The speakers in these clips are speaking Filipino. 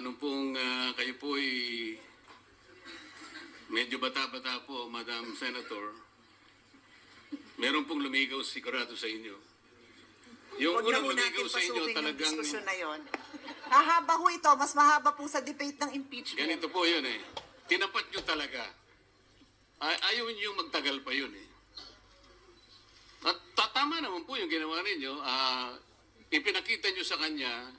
Nung pong kayo po ay medyo bata-bata po, Madam Senator, meron pong lumigaw sigurado sa inyo. Yung Huwag na unang ho natin lumigaw sa inyo pasukin yung talagang diskusyon na yon. Mahaba ho ito. Mas mahaba po sa debate ng impeachment. ganito po yun eh. Tinapat nyo talaga. Ayaw nyo magtagal pa yun eh. At tama naman po yung ginawa ninyo. Ipinakita nyo sa kanya,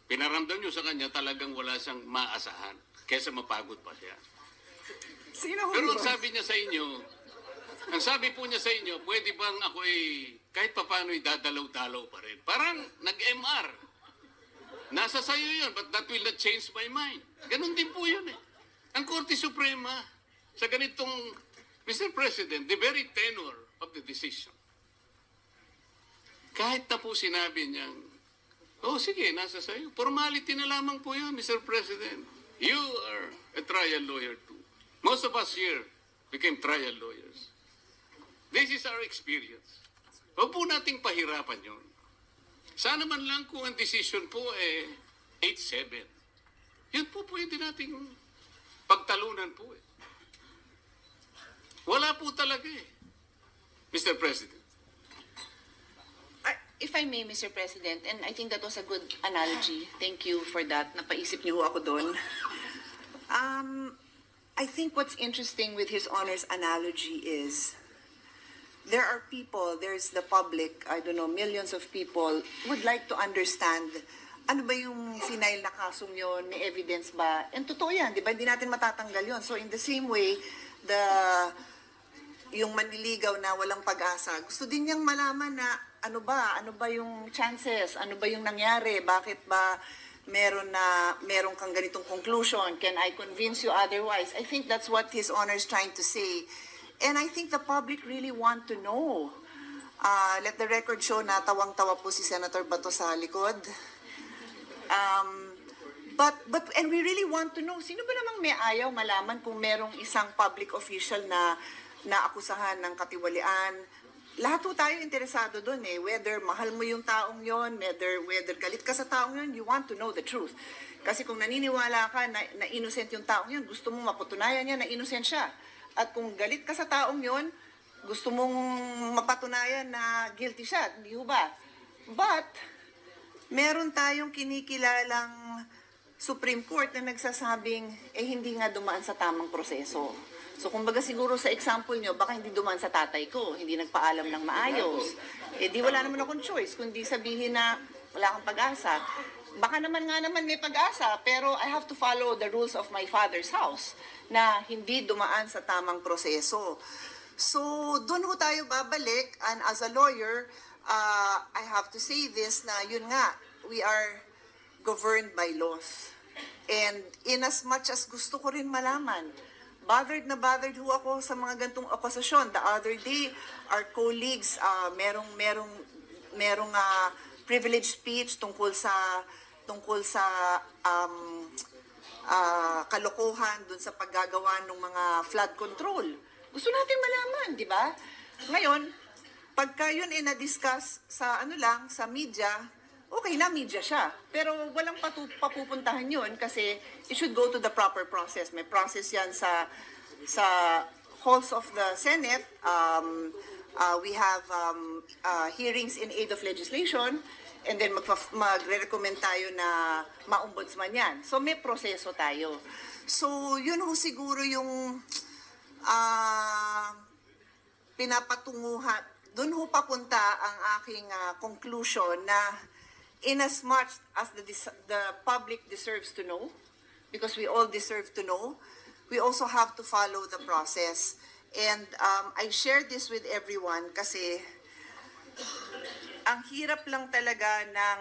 pinaramdam nyo sa kanya talagang wala siyang maasahan kaysa mapagod pa siya. Sino ho Pero yun? ang sabi niya sa inyo, ang sabi po niya sa inyo, pwede bang ako kahit papano'y dadalaw-dalaw pa rin. Parang nag-MR. Nasa sayo yun, but that will not change my mind. Ganon din po yun eh. Ang Korte Suprema, sa ganitong, Mr. President, the very tenor of the decision, kahit na po sinabi niyang, oh sige, nasa sayo. Formality na lamang po yun, Mr. President. You are a trial lawyer too. Most of us here became trial lawyers. This is our experience. Huwag po nating pahirapan yun. Sana man lang kung ang decision po 8-7. Yun po pwede nating pagtalunan po eh. Wala po talaga eh. Mr. President. If I may, Mr. President, and I think that was a good analogy. Thank you for that. Napaisip niyo ho ako doon. I think what's interesting with His Honor's analogy is there are people, there's the public, I don't know, millions of people would like to understand ano ba yung final na kasong yun, may evidence ba? And totoo yan, di ba? Hindi natin matatanggal yun. So in the same way, yung manliligaw na walang pag-asa, gusto din niyang malaman na ano ba yung chances, ano ba yung nangyari, bakit ba meron kang ganitong conclusion, can I convince you otherwise? I think that's what His Honor is trying to say. And I think the public really want to know. Let the record show na tawang-tawa po si Senator Bato sa likod. And we really want to know, sino ba namang may ayaw malaman kung merong isang public official na naakusahan ng katiwalian? Lahat po tayo interesado doon eh. Whether mahal mo yung taong yon, whether galit ka sa taong yon, you want to know the truth. Kasi kung naniniwala ka na innocent yung taong yon, gusto mong mapatunayan niya na innocent siya. At kung galit ka sa taong yon, gusto mong mapatunayan na guilty siya. Di ba? But, meron tayong kinikilalang Supreme Court na nagsasabing, hindi nga dumaan sa tamang proseso. So, kumbaga siguro sa example nyo, baka hindi dumaan sa tatay ko, hindi nagpaalam ng maayos. Di wala naman akong choice, kundi sabihin na wala kang pag-asa. Baka naman may pag-asa, pero I have to follow the rules of my father's house na hindi dumaan sa tamang proseso. So, doon ho tayo babalik, and as a lawyer, I have to say this na yun nga, we are governed by laws. And in as much as gusto ko rin malaman, bothered ho ako sa mga gantong akusasyon. The other day, our colleagues, merong privileged speech tungkol sa kalokohan dun sa paggagawa ng mga flood control. Gusto natin malaman, di ba? Ngayon, pagka yun na-discuss sa sa media, okay na, media siya. Pero walang papupuntahan yun kasi it should go to the proper process. May process yan sa halls of the Senate. We have hearings in aid of legislation, and then magre-recommend tayo na ma-ombudsman yan. So may proseso tayo. So yun ho siguro yung pinapatunguhan. Doon ho papunta ang aking conclusion na in as much as the public deserves to know, because we all deserve to know, we also have to follow the process. And I share this with everyone kasi ang hirap lang talaga ng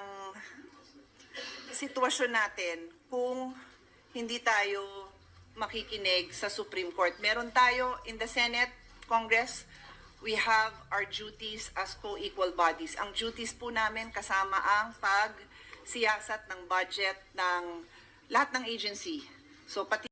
sitwasyon natin kung hindi tayo makikinig sa Supreme Court. Meron tayo in the Senate, Congress, we have our duties as co-equal bodies. Ang duties po namin kasama ang pagsiyasat ng budget ng lahat ng agency. So pati